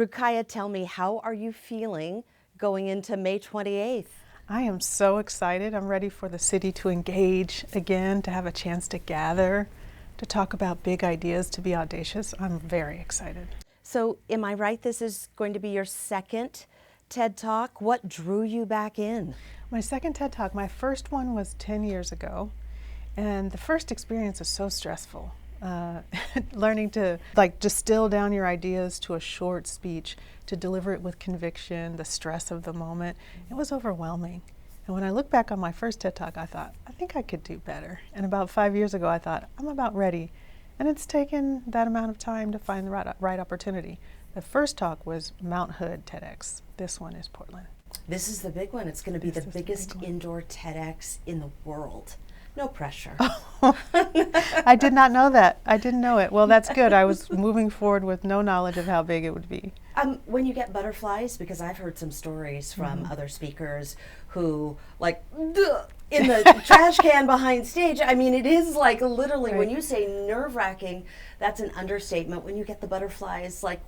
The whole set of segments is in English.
Rukaiyah, tell me, how are you feeling going into May 28th? I am so excited. I'm ready for the city to engage again, to have a chance to gather, to talk about big ideas, to be audacious. I'm very excited. So am I right, this is going to be your second TED Talk? What drew you back in? My second TED Talk, my first one was 10 years ago, and the first experience is so stressful. Learning to distill down your ideas to a short speech, to deliver it with conviction, the stress of the moment, it was overwhelming. And when I look back on my first TED Talk, I thought, I think I could do better. And about 5 years ago, I thought, I'm about ready. And it's taken that amount of time to find the right opportunity. The first talk was Mount Hood TEDx. This one is Portland. This is the big one. It's going to be the biggest indoor TEDx in the world. No pressure. I did not know that. I didn't know it. Well, that's good. I was moving forward with no knowledge of how big it would be. When you get butterflies, because I've heard some stories from other speakers who, like, in the trash can behind stage. I mean, it is like literally, when you say nerve-wracking, that's an understatement. When you get the butterflies, like,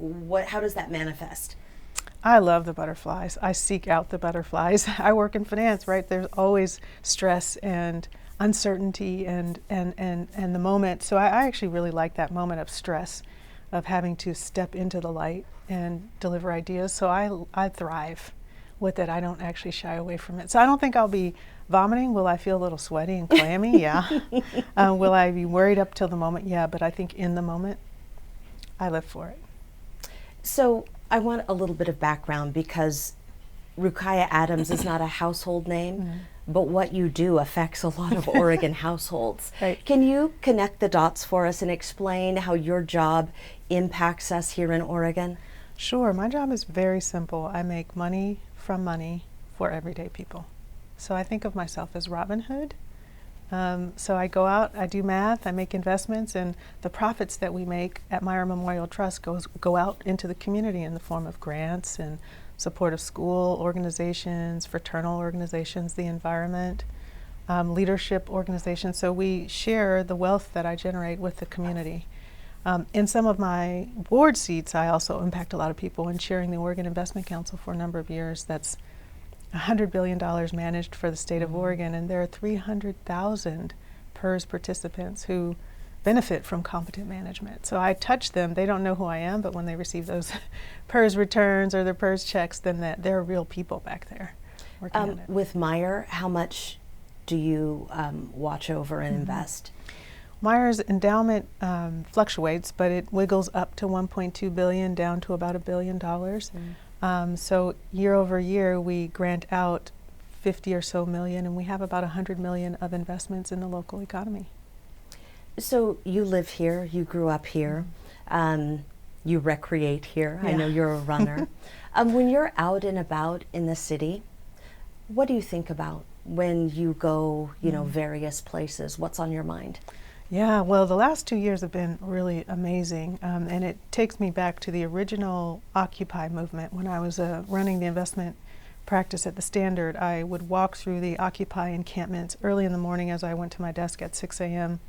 how does that manifest? I love the butterflies. I seek out the butterflies. I work in finance, right? There's always stress and uncertainty and the moment. So I actually really like that moment of stress, of having to step into the light and deliver ideas. So I thrive with it. I don't actually shy away from it. So I don't think I'll be vomiting. Will I feel a little sweaty and clammy? Yeah. Will I be worried up till the moment? Yeah. But I think in the moment, I live for it. So I want a little bit of background, because Rukaiyah Adams is not a household name, but what you do affects a lot of Oregon households. Right. Can you connect the dots for us and explain how your job impacts us here in Oregon? Sure. My job is very simple. I make money from money for everyday people. So I think of myself as Robin Hood. So I go out, I do math, I make investments, and the profits that we make at Meyer Memorial Trust go out into the community in the form of grants and support of school organizations, fraternal organizations, the environment, leadership organizations. So we share the wealth that I generate with the community. In some of my board seats, I also impact a lot of people in chairing the Oregon Investment Council for a number of years. That's $100 billion managed for the state of Oregon, and there are 300,000 PERS participants who benefit from competent management. So I touch them. They don't know who I am, but when they receive those PERS returns or their PERS checks, then they're real people back there working on it. With Meyer, how much do you watch over and invest? Meyer's endowment fluctuates, but it wiggles up to $1.2 billion, down to about $1 billion. So year over year, we grant out 50 or so million, and we have about 100 million of investments in the local economy. So you live here, you grew up here, you recreate here. Yeah. I know you're a runner. When you're out and about in the city, what do you think about when you go, various places? What's on your mind? Yeah, well, the last 2 years have been really amazing, and it takes me back to the original Occupy movement. When I was running the investment practice at the Standard, I would walk through the Occupy encampments early in the morning as I went to my desk at 6 a.m.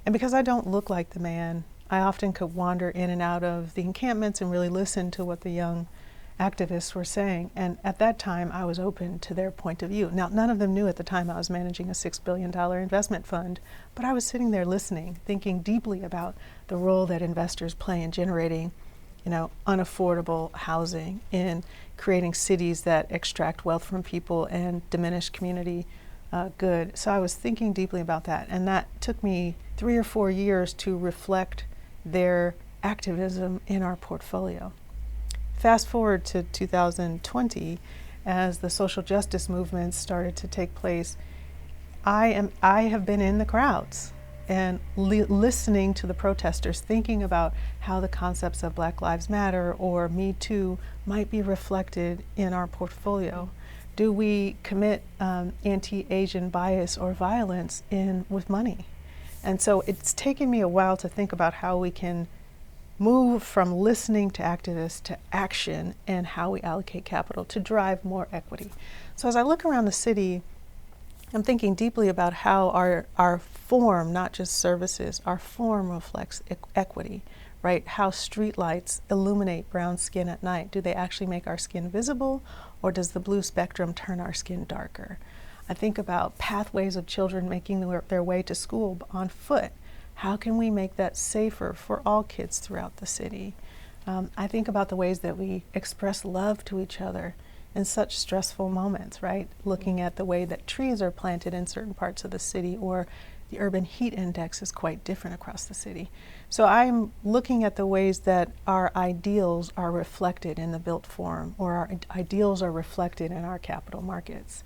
And because I don't look like the man, I often could wander in and out of the encampments and really listen to what the young activists were saying. And at that time, I was open to their point of view. Now, none of them knew at the time I was managing a $6 billion investment fund, but I was sitting there listening, thinking deeply about the role that investors play in generating, unaffordable housing, in creating cities that extract wealth from people and diminish community good. So I was thinking deeply about that, and that took me 3 or 4 years to reflect their activism in our portfolio. Fast forward to 2020, as the social justice movements started to take place, I have been in the crowds and listening to the protesters, thinking about how the concepts of Black Lives Matter or Me Too might be reflected in our portfolio. Do we commit anti-Asian bias or violence with money? And so it's taken me a while to think about how we can move from listening to activists to action, and how we allocate capital to drive more equity. So as I look around the city, I'm thinking deeply about how our form, not just services, our form reflects equity, right? How streetlights illuminate brown skin at night. Do they actually make our skin visible, or does the blue spectrum turn our skin darker? I think about pathways of children making their way to school on foot. How can we make that safer for all kids throughout the city? I think about the ways that we express love to each other in such stressful moments, right? Looking at the way that trees are planted in certain parts of the city, or the urban heat index is quite different across the city. So I'm looking at the ways that our ideals are reflected in the built form, or our ideals are reflected in our capital markets.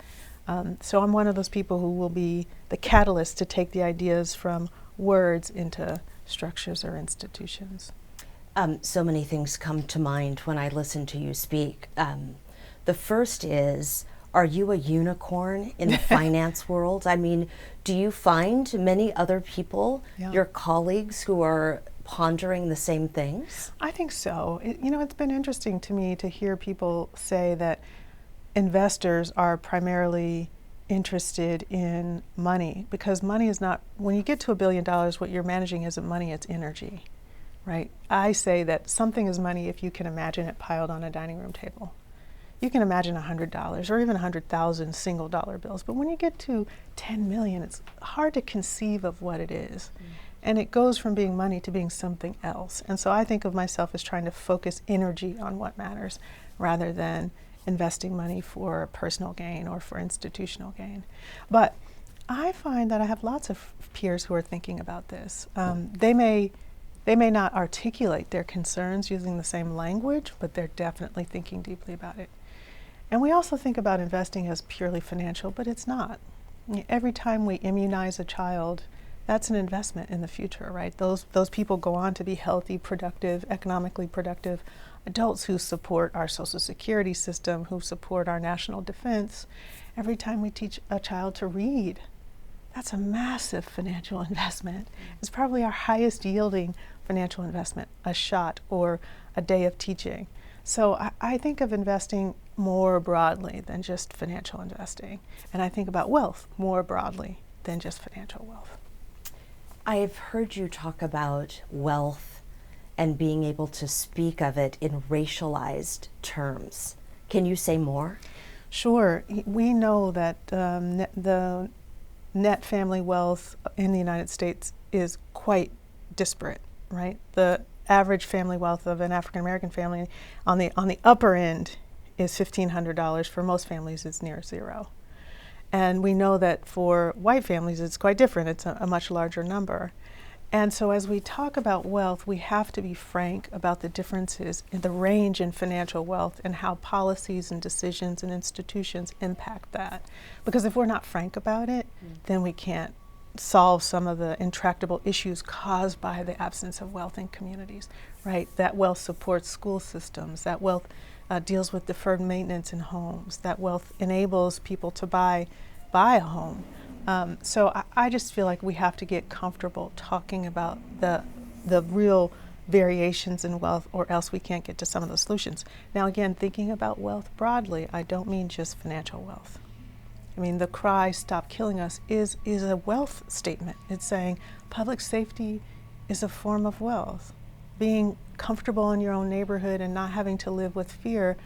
So I'm one of those people who will be the catalyst to take the ideas from words into structures or institutions. So many things come to mind when I listen to you speak. The first is, are you a unicorn in the finance world? I mean, do you find many other people, your colleagues, who are pondering the same things? I think so. It's been interesting to me to hear people say that investors are primarily interested in money, because money is not, when you get to $1 billion, what you're managing isn't money, it's energy, right? I say that something is money if you can imagine it piled on a dining room table. You can imagine $100 or even 100,000 single dollar bills, but when you get to 10 million, it's hard to conceive of what it is. And it goes from being money to being something else. And so I think of myself as trying to focus energy on what matters, rather than investing money for personal gain or for institutional gain. But I find that I have lots of peers who are thinking about this. They may not articulate their concerns using the same language, but they're definitely thinking deeply about it. And we also think about investing as purely financial, but it's not. Every time we immunize a child, that's an investment in the future, right? Those people go on to be healthy, productive, economically productive adults who support our Social Security system, who support our national defense. Every time we teach a child to read, that's a massive financial investment. It's probably our highest yielding financial investment, a shot or a day of teaching. So I think of investing more broadly than just financial investing. And I think about wealth more broadly than just financial wealth. I've heard you talk about wealth and being able to speak of it in racialized terms. Can you say more? Sure. We know that the net family wealth in the United States is quite disparate, right? The average family wealth of an African American family on the upper end is $1,500. For most families, it's near zero. And we know that for white families, it's quite different. It's a much larger number. And so as we talk about wealth, we have to be frank about the differences in the range in financial wealth and how policies and decisions and institutions impact that. Because if we're not frank about it, then we can't solve some of the intractable issues caused by the absence of wealth in communities, right? That wealth supports school systems, that wealth deals with deferred maintenance in homes, that wealth enables people to buy a home. So I just feel like we have to get comfortable talking about the real variations in wealth, or else we can't get to some of the solutions. Now again, thinking about wealth broadly, I don't mean just financial wealth. I mean, the cry, "Stop killing us," is a wealth statement. It's saying public safety is a form of wealth. Being comfortable in your own neighborhood and not having to live with fear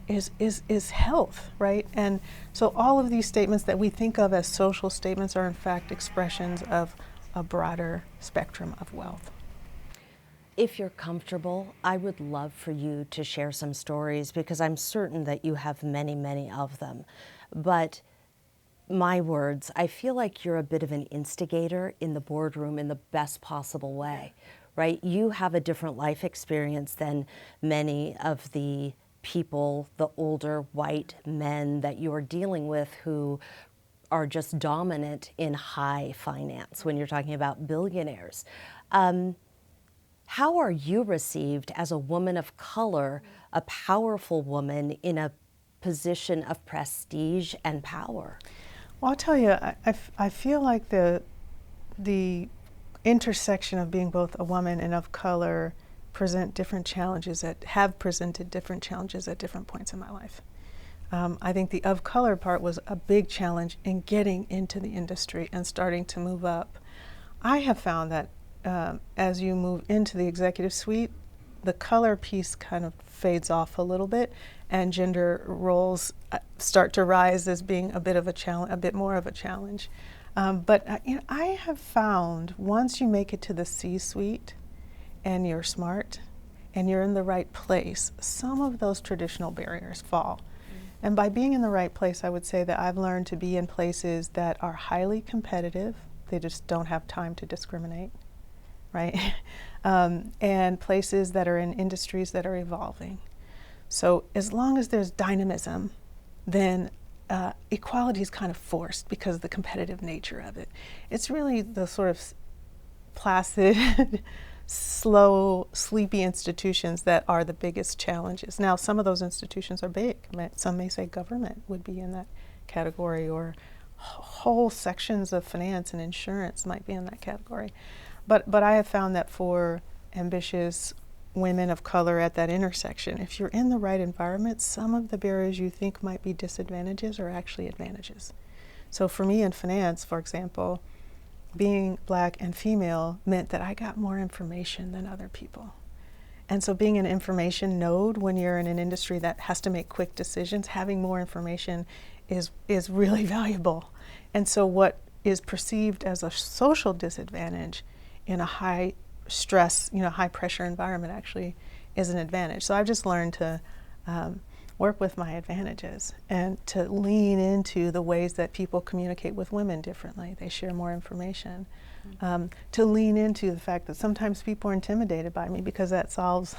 is health, right? And so all of these statements that we think of as social statements are in fact expressions of a broader spectrum of wealth. If you're comfortable, I would love for you to share some stories, because I'm certain that you have many, many of them. But my words, I feel like you're a bit of an instigator in the boardroom in the best possible way, right? You have a different life experience than many of the people, the older white men that you're dealing with, who are just dominant in high finance when you're talking about billionaires. How are you received as a woman of color, a powerful woman in a position of prestige and power? Well, I'll tell you, I feel like the intersection of being both a woman and of color present different challenges that have presented different challenges at different points in my life. I think the of color part was a big challenge in getting into the industry and starting to move up. I have found that as you move into the executive suite, the color piece kind of fades off a little bit, and gender roles start to rise as being a bit of a challenge, a bit more of a challenge. But I have found once you make it to the C-suite, and you're smart, and you're in the right place, some of those traditional barriers fall. And by being in the right place, I would say that I've learned to be in places that are highly competitive. They just don't have time to discriminate, right? And places that are in industries that are evolving. So as long as there's dynamism, then equality is kind of forced because of the competitive nature of it. It's really the sort of placid, slow, sleepy institutions that are the biggest challenges. Now, some of those institutions are big. Some may say government would be in that category, or whole sections of finance and insurance might be in that category. But I have found that for ambitious women of color at that intersection, if you're in the right environment, some of the barriers you think might be disadvantages are actually advantages. So for me in finance, for example, being black and female meant that I got more information than other people. And so being an information node when you're in an industry that has to make quick decisions, having more information is really valuable. And so what is perceived as a social disadvantage in a high stress, high pressure environment actually is an advantage. So I've just learned to work with my advantages and to lean into the ways that people communicate with women differently. They share more information. To lean into the fact that sometimes people are intimidated by me because that solves,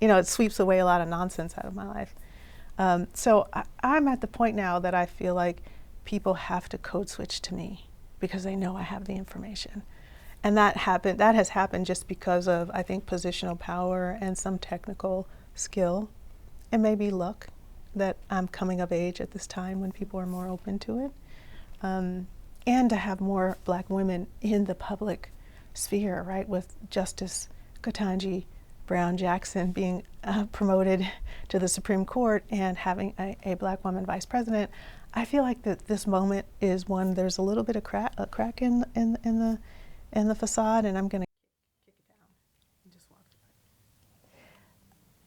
it sweeps away a lot of nonsense out of my life. So I'm at the point now that I feel like people have to code switch to me because they know I have the information. And that has happened just because of, I think, positional power and some technical skill. And maybe luck that I'm coming of age at this time when people are more open to it. And to have more black women in the public sphere, right, with Justice Ketanji Brown Jackson being promoted to the Supreme Court and having a black woman vice president. I feel like that this moment is one, there's a little bit of a crack in the facade, and I'm going to kick it down and just walk through it.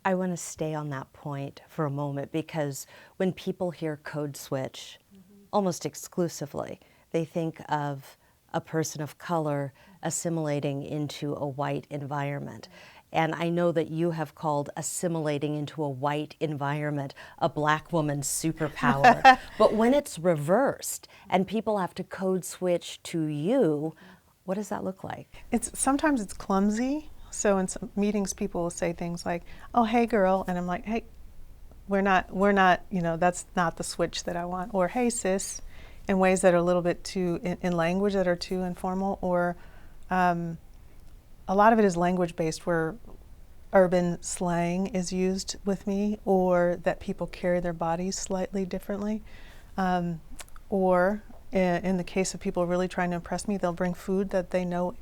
I want to stay on that point for a moment, because when people hear code switch, almost exclusively, they think of a person of color assimilating into a white environment. And I know that you have called assimilating into a white environment a black woman's superpower. But when it's reversed and people have to code switch to you, what does that look like? Sometimes it's clumsy. So in some meetings, people will say things like, "Oh, hey, girl," and I'm like, "Hey, we're not, that's not the switch that I want." Or, "Hey, sis," in ways that are a little bit too, in language that are too informal. Or a lot of it is language-based, where urban slang is used with me, or that people carry their bodies slightly differently. Or in the case of people really trying to impress me, they'll bring food that they know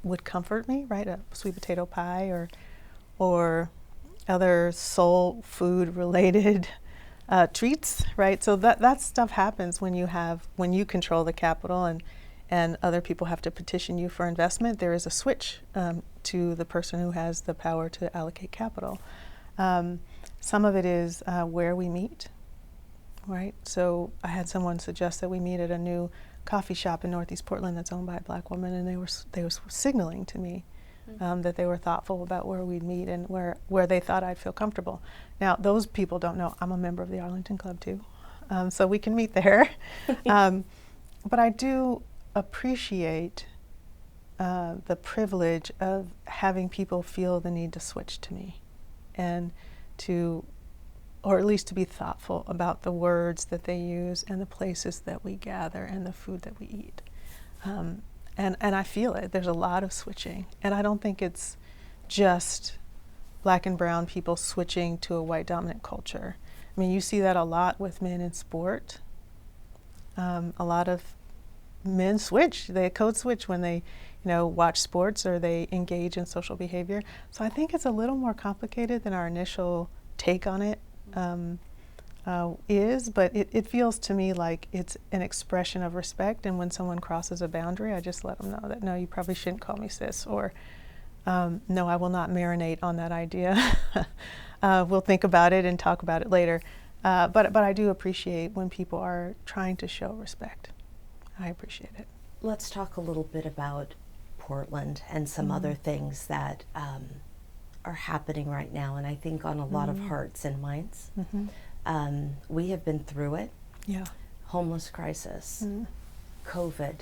would comfort me, right? A sweet potato pie or other soul food related treats, right? So that stuff happens when you control the capital and other people have to petition you for investment. There is a switch to the person who has the power to allocate capital. Some of it is where we meet, right? So I had someone suggest that we meet at a new coffee shop in Northeast Portland that's owned by a black woman, and they were signaling to me that they were thoughtful about where we'd meet and where they thought I'd feel comfortable. Now, those people don't know I'm a member of the Arlington Club too, so we can meet there. But I do appreciate the privilege of having people feel the need to switch to me, and or at least to be thoughtful about the words that they use and the places that we gather and the food that we eat. And I feel it. There's a lot of switching. And I don't think it's just black and brown people switching to a white dominant culture. I mean, you see that a lot with men in sport. A lot of men switch. They code switch when they watch sports or they engage in social behavior. So I think it's a little more complicated than our initial take on it. is, but it feels to me like it's an expression of respect. And when someone crosses a boundary, I just let them know that, no, you probably shouldn't call me sis, or no, I will not marinate on that idea. We'll think about it and talk about it later. But I do appreciate when people are trying to show respect. I appreciate it. Let's talk a little bit about Portland and some other things that are happening right now, and I think on a lot of hearts and minds. We have been through it. Yeah. Homeless crisis, COVID,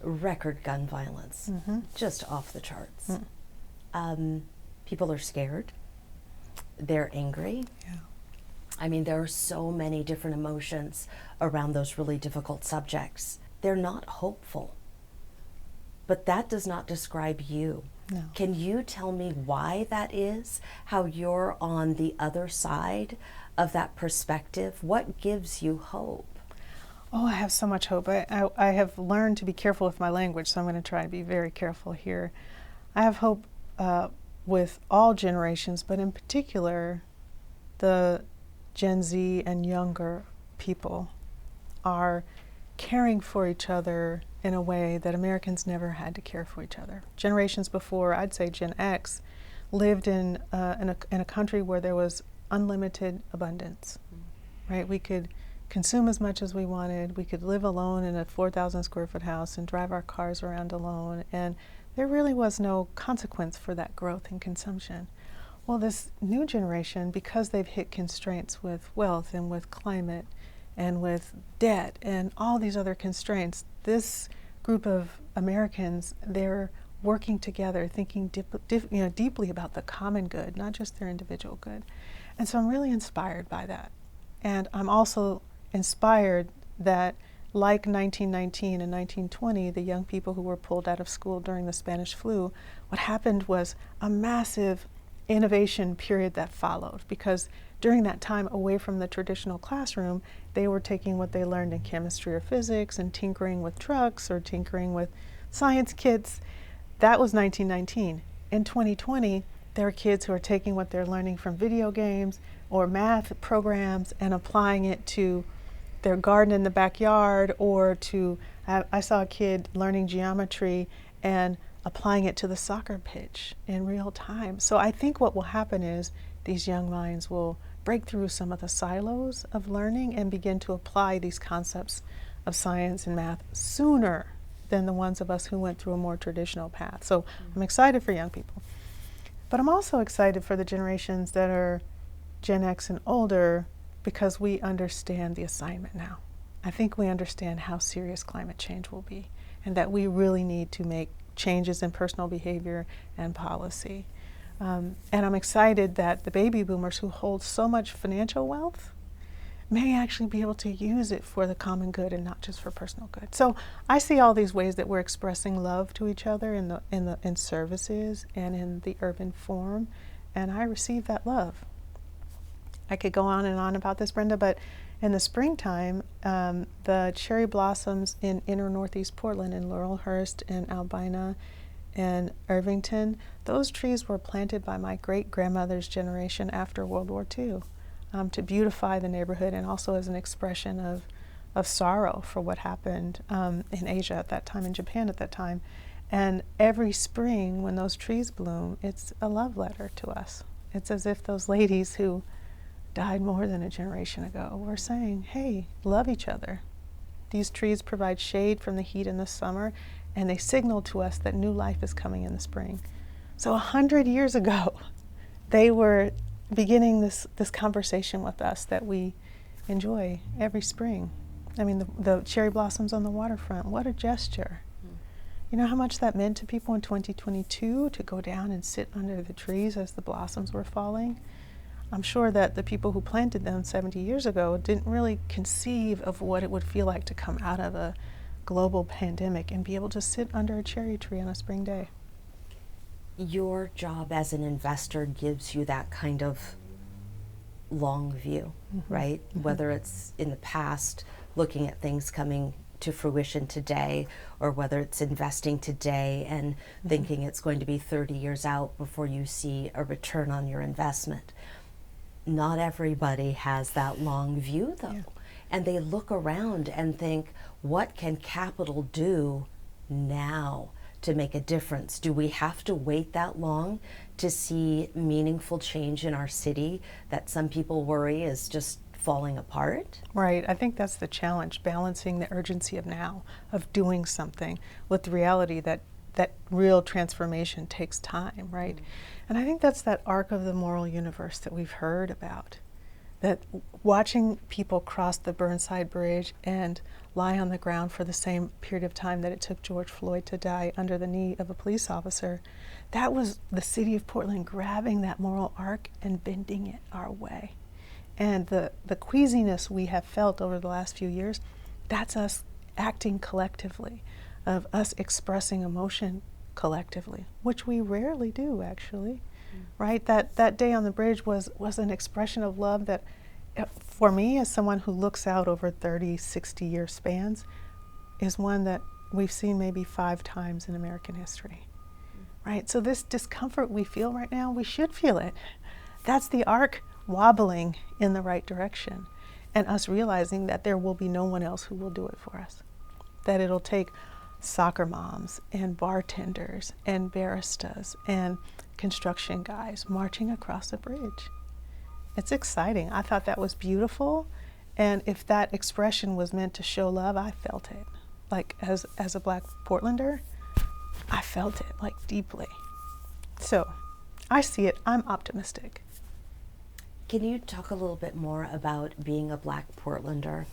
record gun violence, just off the charts. People are scared. They're angry. Yeah. I mean, there are so many different emotions around those really difficult subjects. They're not hopeful. But that does not describe you. No. Can you tell me why that is? How you're on the other side of that perspective? What gives you hope? Oh, I have so much hope. I have learned to be careful with my language, so I'm going to try to be very careful here. I have hope with all generations, but in particular, the Gen Z and younger people are caring for each other in a way that Americans never had to care for each other. Generations before, I'd say Gen X, lived in a country where there was unlimited abundance, right? We could consume as much as we wanted. We could live alone in a 4,000 square foot house and drive our cars around alone. And there really was no consequence for that growth in consumption. Well, this new generation, because they've hit constraints with wealth and with climate and with debt and all these other constraints, this group of Americans, they're working together, thinking deeply about the common good, not just their individual good. And so I'm really inspired by that. And I'm also inspired that, like 1919 and 1920, the young people who were pulled out of school during the Spanish flu, what happened was a massive innovation period that followed, because during that time, away from the traditional classroom, they were taking what they learned in chemistry or physics and tinkering with trucks or tinkering with science kits. That was 1919. In 2020, there are kids who are taking what they're learning from video games or math programs and applying it to their garden in the backyard, or to, I saw a kid learning geometry and applying it to the soccer pitch in real time. So I think what will happen is these young minds will break through some of the silos of learning and begin to apply these concepts of science and math sooner than the ones of us who went through a more traditional path. So I'm excited for young people. But I'm also excited for the generations that are Gen X and older, because we understand the assignment now. I think we understand how serious climate change will be, and that we really need to make changes in personal behavior and policy. And I'm excited that the baby boomers, who hold so much financial wealth, may actually be able to use it for the common good and not just for personal good. So I see all these ways that we're expressing love to each other in services and in the urban form, and I receive that love. I could go on and on about this, Brenda, but in the springtime, the cherry blossoms in inner northeast Portland, in Laurelhurst and Albina and Irvington, those trees were planted by my great-grandmother's generation after World War II to beautify the neighborhood, and also as an expression of sorrow for what happened in Asia at that time, in Japan at that time. And every spring when those trees bloom, it's a love letter to us. It's as if those ladies who died more than a generation ago were saying, hey, love each other. These trees provide shade from the heat in the summer, and they signal to us that new life is coming in the spring. So 100 years ago, they were beginning this conversation with us that we enjoy every spring. I mean, the cherry blossoms on the waterfront, what a gesture. You know how much that meant to people in 2022 to go down and sit under the trees as the blossoms were falling? I'm sure that the people who planted them 70 years ago didn't really conceive of what it would feel like to come out of a global pandemic and be able to sit under a cherry tree on a spring day. Your job as an investor gives you that kind of long view, right? Whether it's in the past, looking at things coming to fruition today, or whether it's investing today and thinking it's going to be 30 years out before you see a return on your investment. not everybody has that long view, though. Yeah. And they look around and think, what can capital do now to make a difference? Do we have to wait that long to see meaningful change in our city that some people worry is just falling apart? Right. I think that's the challenge, balancing the urgency of now, of doing something, with the reality that real transformation takes time, right? And I think that's that arc of the moral universe that we've heard about, that watching people cross the Burnside Bridge and lie on the ground for the same period of time that it took George Floyd to die under the knee of a police officer, that was the city of Portland grabbing that moral arc and bending it our way. And the queasiness we have felt over the last few years, that's us acting collectively, of us expressing emotion collectively, which we rarely do, actually, right? That day on the bridge was an expression of love that, for me, as someone who looks out over 30, 60-year spans, is one that we've seen maybe 5 times in American history, right? So this discomfort we feel right now, we should feel it. That's the arc wobbling in the right direction, and us realizing that there will be no one else who will do it for us, that it'll take soccer moms and bartenders and baristas and construction guys marching across the bridge. It's exciting. I thought that was beautiful, and if that expression was meant to show love, I felt it. Like, as a Black Portlander, I felt it, like, deeply. So I see it. I'm optimistic. Can you talk a little bit more about being a Black Portlander?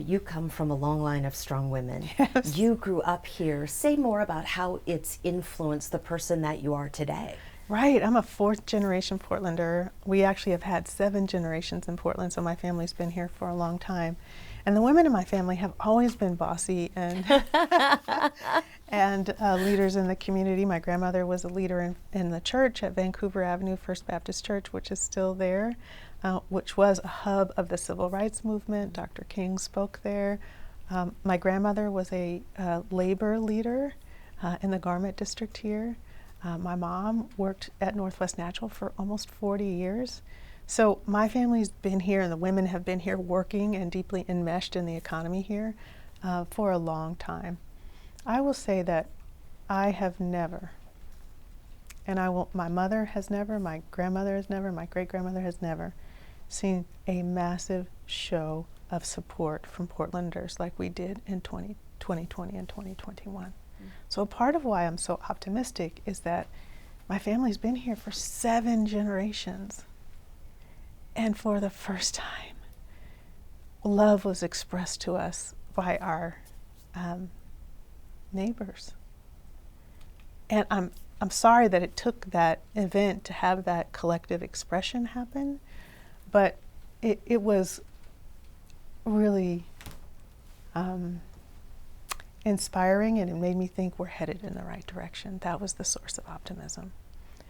You come from a long line of strong women. Yes. You grew up here. Say more about how it's influenced the person that you are today. Right. I'm a 4th generation Portlander. We actually have had 7 generations in Portland, so my family's been here for a long time. And the women in my family have always been bossy and and leaders in the community. My grandmother was a leader in the church at Vancouver Avenue First Baptist Church, which is still there, which was a hub of the civil rights movement. Dr. King spoke there. My grandmother was a labor leader in the garment district here. My mom worked at Northwest Natural for almost 40 years. So my family's been here, and the women have been here working and deeply enmeshed in the economy here for a long time. I will say that I have never, and my mother has never, my grandmother has never, my great-grandmother has never seen a massive show of support from Portlanders like we did in 2020 and 2021. So part of why I'm so optimistic is that my family's been here for 7 generations. And for the first time, love was expressed to us by our neighbors. And I'm sorry that it took that event to have that collective expression happen, but it was really inspiring, and it made me think we're headed in the right direction. That was the source of optimism.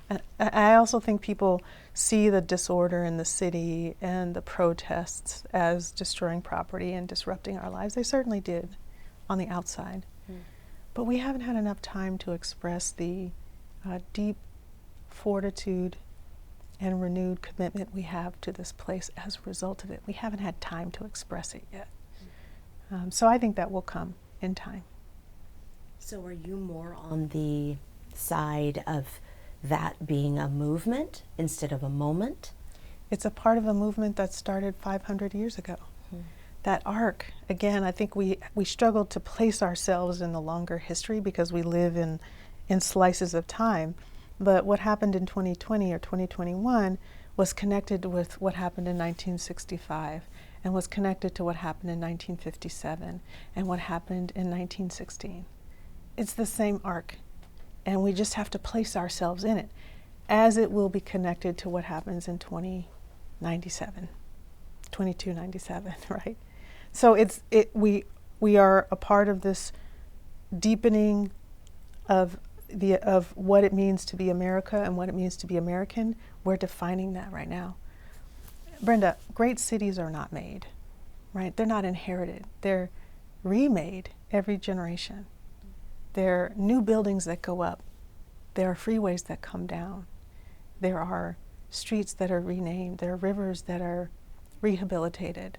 And I also think people see the disorder in the city and the protests as destroying property and disrupting our lives. They certainly did on the outside. But we haven't had enough time to express the deep fortitude and renewed commitment we have to this place as a result of it. We haven't had time to express it yet. So I think that will come in time. So are you more on the side of that being a movement instead of a moment? It's a part of a movement that started 500 years ago. That arc, again, I think we struggle to place ourselves in the longer history because we live in slices of time. But what happened in 2020 or 2021 was connected with what happened in 1965, and was connected to what happened in 1957 and what happened in 1916. It's the same arc, and we just have to place ourselves in it, as it will be connected to what happens in 2297, right? So we are a part of this deepening of what it means to be America and what it means to be American. We're defining that right now. Brenda, great cities are not made, right? They're not inherited. They're remade every generation. There are new buildings that go up. There are freeways that come down. There are streets that are renamed. There are rivers that are rehabilitated.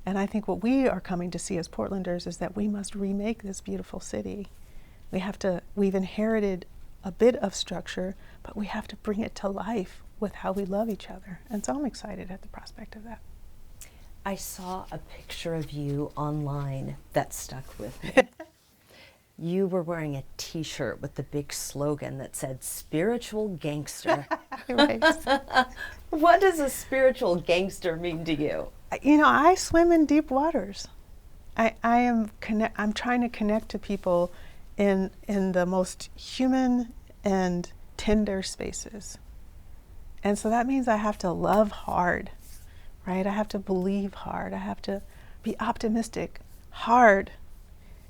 And I think what we are coming to see as Portlanders is that we must remake this beautiful city. We've inherited a bit of structure, but we have to bring it to life with how we love each other. And so I'm excited at the prospect of that. I saw a picture of you online that stuck with me. You were wearing a t-shirt with the big slogan that said "Spiritual Gangster." Right. What does a spiritual gangster mean to you? I swim in deep waters. I'm trying to connect to people in the most human and tender spaces. And so that means I have to love hard, right? I have to believe hard. I have to be optimistic hard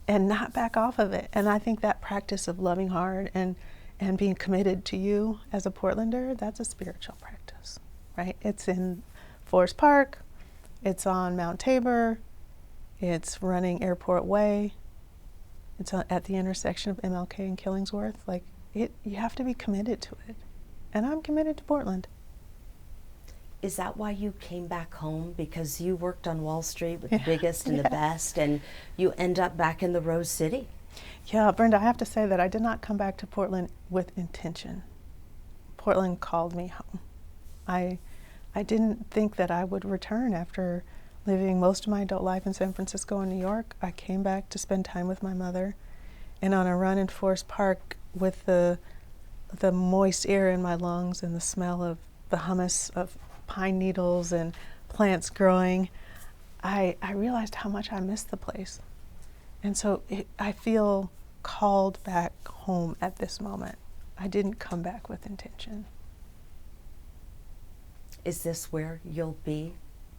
and not back off of it. And I think that practice of loving hard and being committed to you as a Portlander, that's a spiritual practice, right? It's in Forest Park, it's on Mount Tabor, it's running Airport Way, it's at the intersection of MLK and Killingsworth. You have to be committed to it. And I'm committed to Portland. Is that why you came back home? Because you worked on Wall Street with the biggest and the best, and you end up back in the Rose City? Yeah, Brenda, I have to say that I did not come back to Portland with intention. Portland called me home. I didn't think that I would return after living most of my adult life in San Francisco and New York. I came back to spend time with my mother, and on a run in Forest Park with the moist air in my lungs and the smell of the hummus of pine needles and plants growing, I realized how much I missed the place. And so I feel called back home at this moment. I didn't come back with intention. Is this where you'll be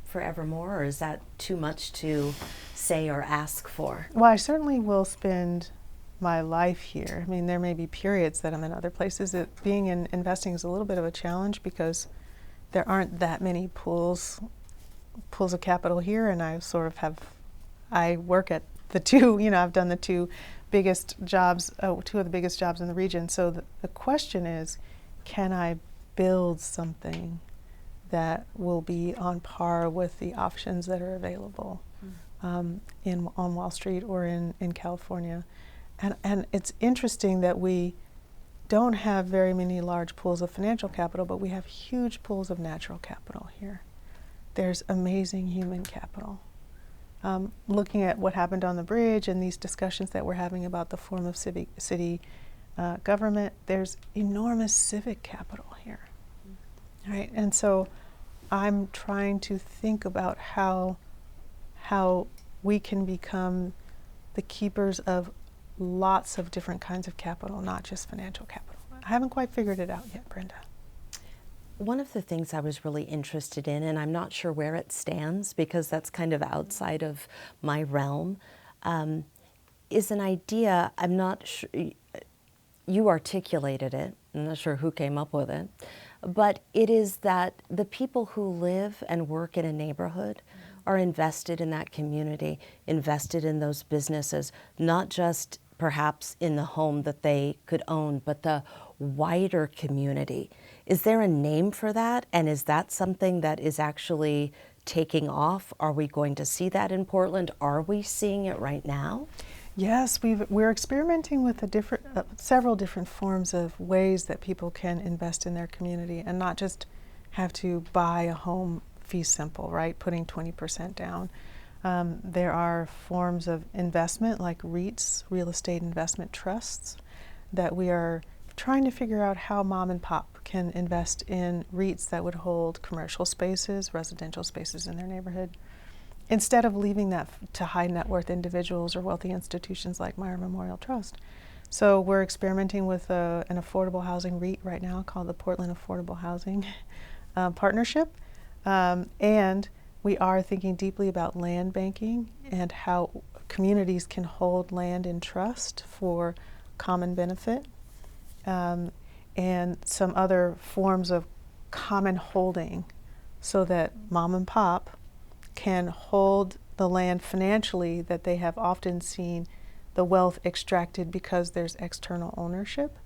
forevermore, or is that too much to say or ask for? Well, I certainly will spend my life here. I mean, there may be periods that I'm in other places. Being in investing is a little bit of a challenge because there aren't that many pools of capital here, and I work at the two, I've done the two biggest jobs, two of the biggest jobs in the region. So the question is, can I build something that will be on par with the options that are available on Wall Street or in California? And it's interesting that we don't have very many large pools of financial capital, but we have huge pools of natural capital here. There's amazing human capital. Looking at what happened on the bridge and these discussions that we're having about the form of city government, there's enormous civic capital here, right? And so I'm trying to think about how we can become the keepers of lots of different kinds of capital, not just financial capital. I haven't quite figured it out yet, Brenda. One of the things I was really interested in, and I'm not sure where it stands because that's kind of outside of my realm, is an idea. I'm not sure, you articulated it, I'm not sure who came up with it, but it is that the people who live and work in a neighborhood are invested in that community, invested in those businesses, not just perhaps in the home that they could own, but the wider community. Is there a name for that? And is that something that is actually taking off? Are we going to see that in Portland? Are we seeing it right now? Yes, we're experimenting with several different forms of ways that people can invest in their community and not just have to buy a home fee simple, right? Putting 20% down. There are forms of investment like REITs, real estate investment trusts, that we are trying to figure out how mom and pop can invest in REITs that would hold commercial spaces, residential spaces in their neighborhood, instead of leaving that to high net worth individuals or wealthy institutions like Meyer Memorial Trust. So we're experimenting with an affordable housing REIT right now called the Portland Affordable Housing Partnership. And we are thinking deeply about land banking and how communities can hold land in trust for common benefit, and some other forms of common holding so that mom and pop can hold the land financially that they have often seen the wealth extracted because there's external ownership,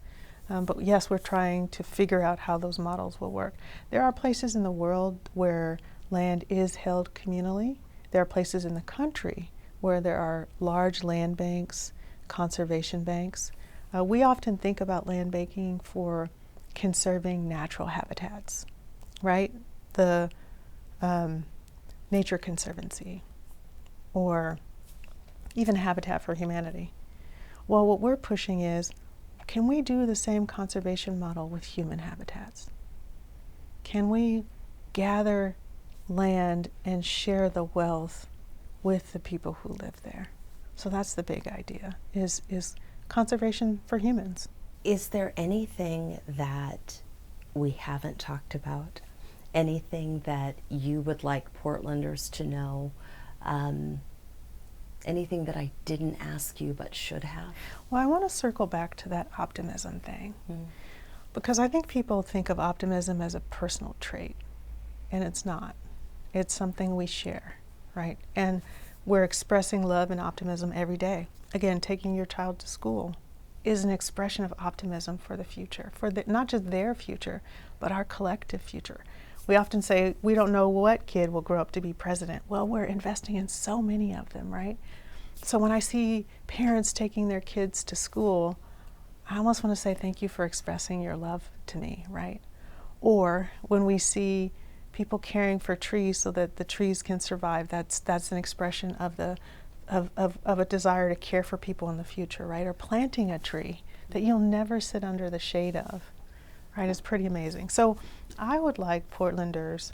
But yes, we're trying to figure out how those models will work. There are places in the world where land is held communally. There are places in the country where there are large land banks, conservation banks. We often think about land banking for conserving natural habitats, right? The Nature Conservancy, or even Habitat for Humanity. Well, what we're pushing is, can we do the same conservation model with human habitats? Can we gather land and share the wealth with the people who live there? So that's the big idea, is conservation for humans. Is there anything that we haven't talked about? Anything that you would like Portlanders to know? Anything that I didn't ask you but should have? Well, I want to circle back to that optimism thing, because I think people think of optimism as a personal trait, and it's not. It's something we share, right? And we're expressing love and optimism every day. Again, taking your child to school is an expression of optimism for the future, for not just their future, but our collective future. We often say we don't know what kid will grow up to be president. Well, we're investing in so many of them, right? So when I see parents taking their kids to school, I almost want to say thank you for expressing your love to me, right? Or when we see people caring for trees so that the trees can survive, that's an expression of a desire to care for people in the future, right? Or planting a tree that you'll never sit under the shade of, right? It's pretty amazing. So I would like Portlanders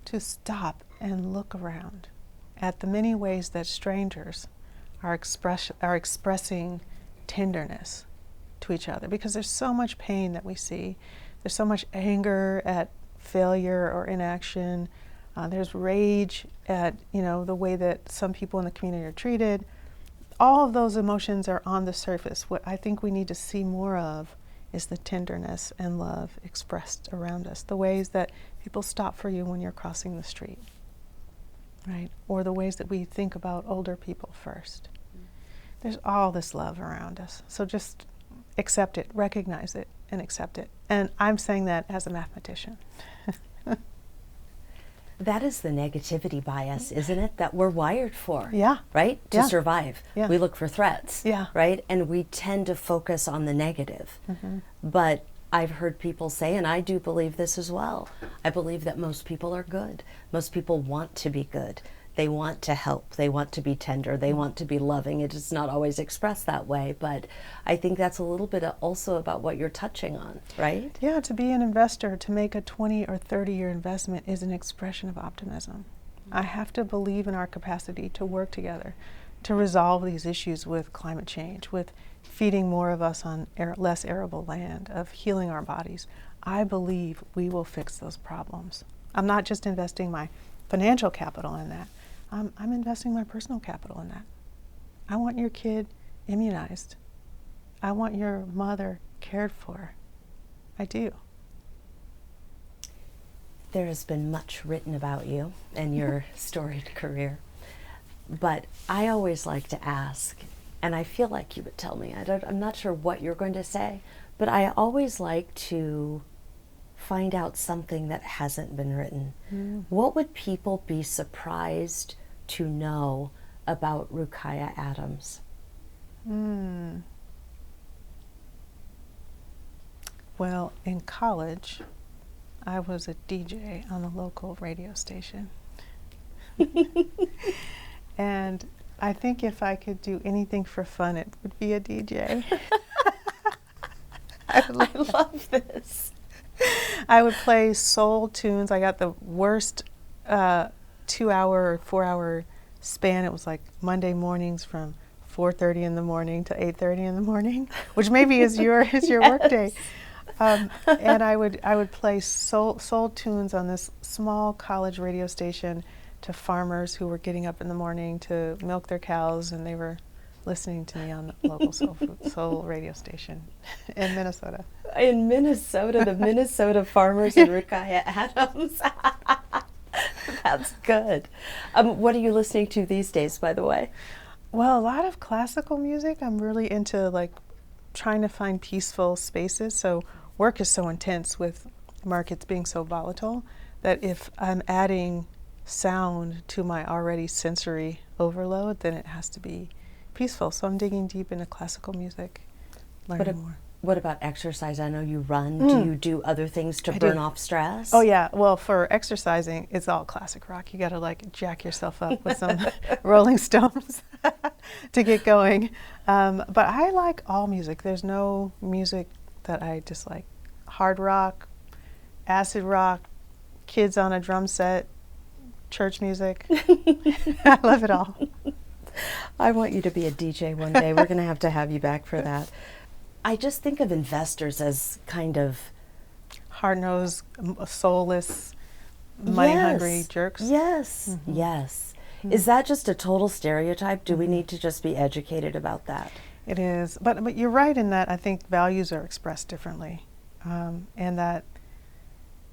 to stop and look around at the many ways that strangers are expressing tenderness to each other, because there's so much pain that we see. There's so much anger at failure or inaction. There's rage at the way that some people in the community are treated. All of those emotions are on the surface. What I think we need to see more of is the tenderness and love expressed around us. The ways that people stop for you when you're crossing the street, right? Or the ways that we think about older people first. There's all this love around us. So just accept it, recognize it, and accept it. And I'm saying that as a mathematician. That is the negativity bias, isn't it? That we're wired for. Yeah. Right? To survive. Yeah. We look for threats. Yeah. Right? And we tend to focus on the negative. But I've heard people say, and I do believe this as well, I believe that most people are good. Most people want to be good. They want to help. They want to be tender. They want to be loving. It is not always expressed that way, but I think that's a little bit also about what you're touching on, right? Yeah, to be an investor, to make a 20 or 30-year investment is an expression of optimism. I have to believe in our capacity to work together to resolve these issues with climate change, with feeding more of us on less arable land, of healing our bodies. I believe we will fix those problems. I'm not just investing my financial capital in that. I'm investing my personal capital in that. I want your kid immunized. I want your mother cared for. I do. There has been much written about you and your storied career, but I always like to ask, and I feel like you would tell me, I'm not sure what you're going to say, but I always like to find out something that hasn't been written. What would people be surprised to know about Rukaiyah Adams? Well, in college, I was a DJ on a local radio station. And I think if I could do anything for fun, it would be a DJ. I love this. I would play soul tunes. I got the worst 2-hour or 4-hour span. It was like Monday mornings from 4:30 in the morning to 8:30 in the morning, which maybe is your work day. And I would play soul tunes on this small college radio station to farmers who were getting up in the morning to milk their cows, and they were listening to me on the local soul radio station in Minnesota. In Minnesota, the Minnesota farmers and Rukaiyah Adams. That's good. What are you listening to these days, by the way? Well, a lot of classical music. I'm really into like trying to find peaceful spaces. So work is so intense with markets being so volatile that if I'm adding sound to my already sensory overload, then it has to be peaceful. So I'm digging deep into classical music, learning more. What about exercise? I know you run. Do you do other things to burn off stress? Oh yeah. Well, for exercising, it's all classic rock. You got to like jack yourself up with some Rolling Stones to get going. But I like all music. There's no music that I dislike. Hard rock, acid rock, kids on a drum set, church music. I love it all. I want you to be a DJ one day. We're going to have you back for that. I just think of investors as kind of hard-nosed, soulless, money-hungry jerks. Yes, yes. Is that just a total stereotype? Do we need to just be educated about that? It is. But you're right in that I think values are expressed differently. And that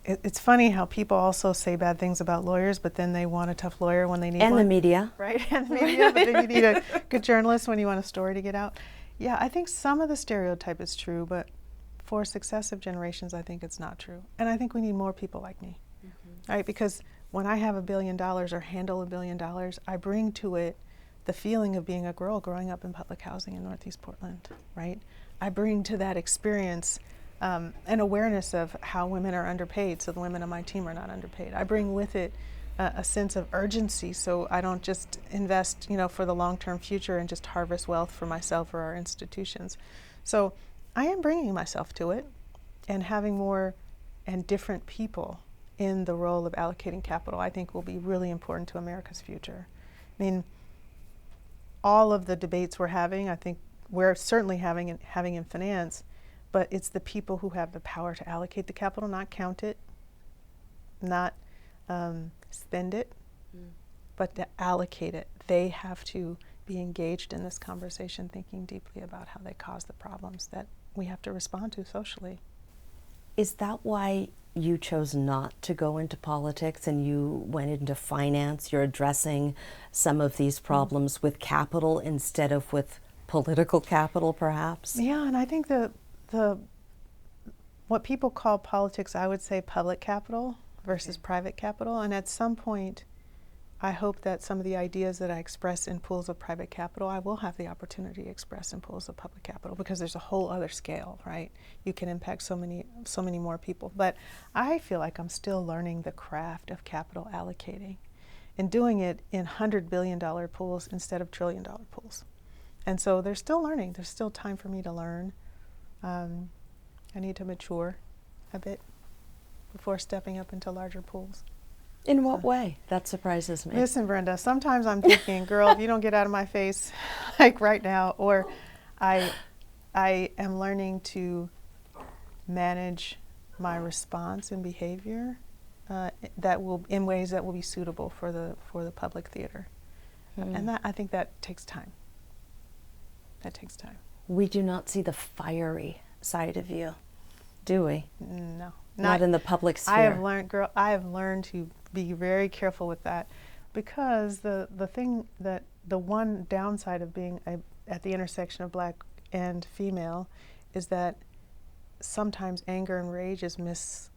it's funny how people also say bad things about lawyers, but then they want a tough lawyer when they need one. And the media. Right, and the media, but then you need a good journalist when you want a story to get out. Yeah, I think some of the stereotype is true, but for successive generations, I think it's not true. And I think we need more people like me, right? Because when I have $1 billion or handle $1 billion, I bring to it the feeling of being a girl growing up in public housing in Northeast Portland, right? I bring to that experience an awareness of how women are underpaid, so the women on my team are not underpaid. I bring with it a sense of urgency, so I don't just invest, for the long-term future and just harvest wealth for myself or our institutions. So I am bringing myself to it and having more and different people in the role of allocating capital, I think will be really important to America's future. I mean, all of the debates we're having, I think we're certainly having in finance, but it's the people who have the power to allocate the capital, not count it, not spend it, but to allocate it. They have to be engaged in this conversation, thinking deeply about how they cause the problems that we have to respond to socially. Is that why you chose not to go into politics and you went into finance? You're addressing some of these problems with capital instead of with political capital, perhaps? Yeah, and I think the what people call politics, I would say public capital versus private capital. And at some point, I hope that some of the ideas that I express in pools of private capital, I will have the opportunity to express in pools of public capital, because there's a whole other scale, right? You can impact so many more people. But I feel like I'm still learning the craft of capital allocating and doing it in $100 billion pools instead of $1 trillion pools. And so there's still learning. There's still time for me to learn. I need to mature a bit before stepping up into larger pools. In what way? That surprises me. Listen, Brenda, sometimes I'm thinking, girl, if you don't get out of my face, like right now, or I am learning to manage my response and behavior in ways that will be suitable for the public theater. And that, I think that takes time. That takes time. We do not see the fiery side of you, do we? No. Not in the public sphere. I have learned to be very careful with that, because the one downside of being at the intersection of black and female is that sometimes anger and rage is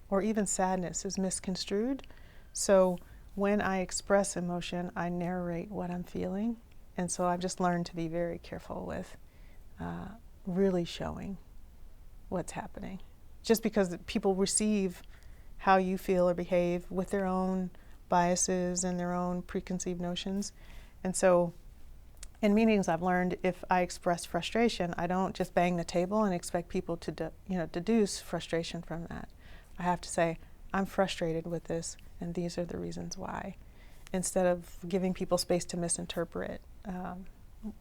or even sadness is misconstrued. So when I express emotion, I narrate what I'm feeling. And so I've just learned to be very careful with really showing what's happening. Just because people receive how you feel or behave with their own biases and their own preconceived notions. And so in meetings I've learned, if I express frustration, I don't just bang the table and expect people to deduce frustration from that. I have to say, I'm frustrated with this and these are the reasons why, instead of giving people space to misinterpret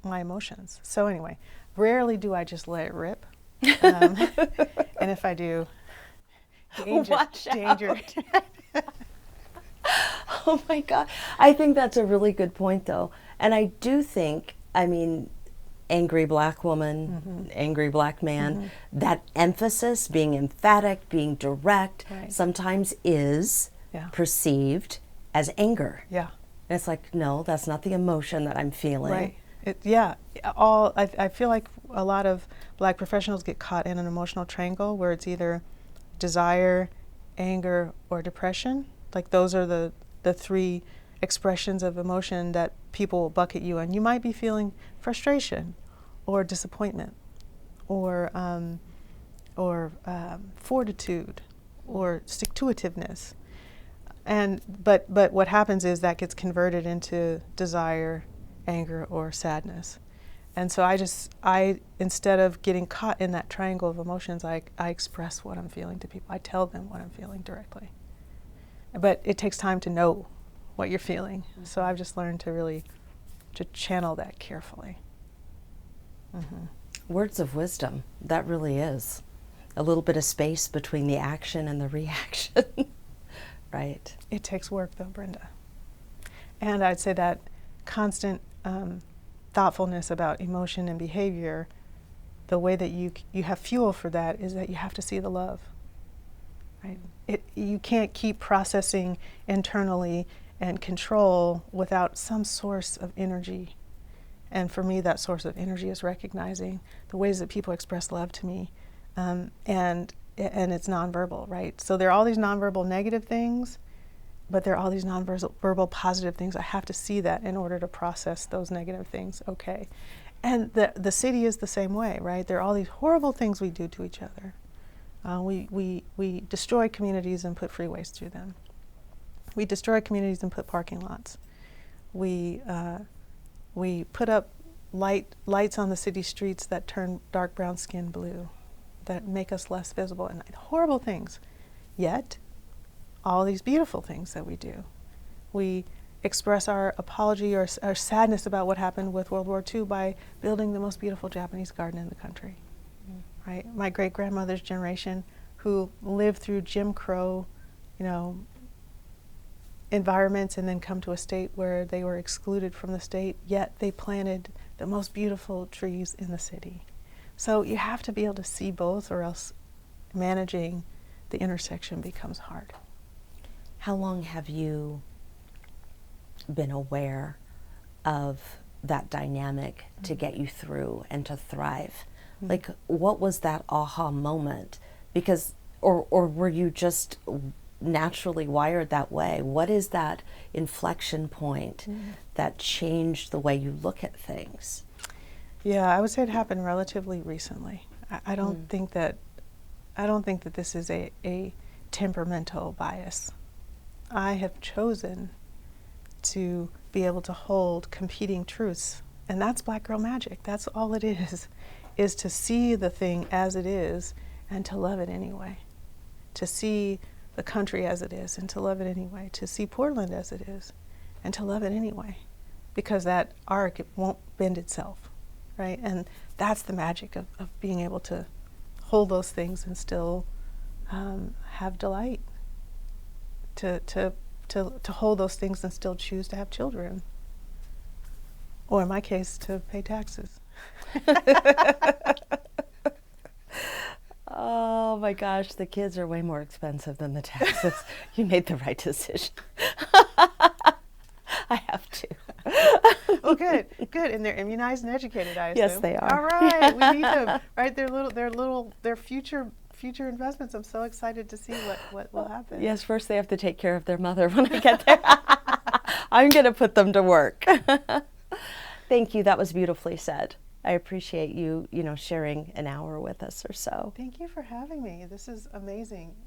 my emotions. So anyway, rarely do I just let it rip. And if I do, danger. Oh my God. I think that's a really good point, though. And I do think, angry black woman, angry black man, that emphasis, being emphatic, being direct, sometimes is perceived as anger. Yeah. And it's like, no, that's not the emotion that I'm feeling. Right. I feel like a lot of Black professionals get caught in an emotional triangle where it's either desire, anger, or depression. Like those are the three expressions of emotion that people will bucket you in. You might be feeling frustration or disappointment or fortitude or stick-to-itiveness. But what happens is that gets converted into desire, anger, or sadness. And so I instead of getting caught in that triangle of emotions, I express what I'm feeling to people. I tell them what I'm feeling directly. But it takes time to know what you're feeling. Mm-hmm. So I've just learned to channel that carefully. Mm-hmm. Words of wisdom, that really is. A little bit of space between the action and the reaction. Right. It takes work though, Brenda. And I'd say that constant thoughtfulness about emotion and behavior, the way that you have fuel for that is that you have to see the love. Right? You can't keep processing internally and control without some source of energy. And for me, that source of energy is recognizing the ways that people express love to me, and it's nonverbal, right? So there are all these nonverbal negative things, but there are all these nonverbal positive things. I have to see that in order to process those negative things, okay? And the city is the same way, right? There are all these horrible things we do to each other. We destroy communities and put freeways through them. We destroy communities and put parking lots. We put up lights on the city streets that turn dark brown skin blue, that make us less visible at night. Horrible things. Yet, all these beautiful things that we do. We express our apology or our sadness about what happened with World War II by building the most beautiful Japanese garden in the country. Mm-hmm. Right? My great-grandmother's generation, who lived through Jim Crow, environments and then come to a state where they were excluded from the state, yet they planted the most beautiful trees in the city. So you have to be able to see both, or else managing the intersection becomes hard. How long have you been aware of that dynamic to get you through and to thrive? Mm-hmm. Like, what was that aha moment? Because, or were you just naturally wired that way? What is that inflection point that changed the way you look at things? Yeah, I would say it happened relatively recently. I don't think that this is a temperamental bias. I have chosen to be able to hold competing truths, and that's Black girl magic. That's all it is to see the thing as it is and to love it anyway. To see the country as it is and to love it anyway. To see Portland as it is and to love it anyway. Because that arc, it won't bend itself, right? And that's the magic of being able to hold those things and still have delight. To hold those things and still choose to have children. Or in my case, to pay taxes. Oh my gosh, the kids are way more expensive than the taxes. You made the right decision. I have to. Well, good. And they're immunized and educated, I assume. Yes, they are. All right, we need them. Right, they're future investments. I'm so excited to see what will happen. Yes, first they have to take care of their mother when I get there. I'm going to put them to work. Thank you. That was beautifully said. I appreciate you, sharing an hour with us or so. Thank you for having me. This is amazing.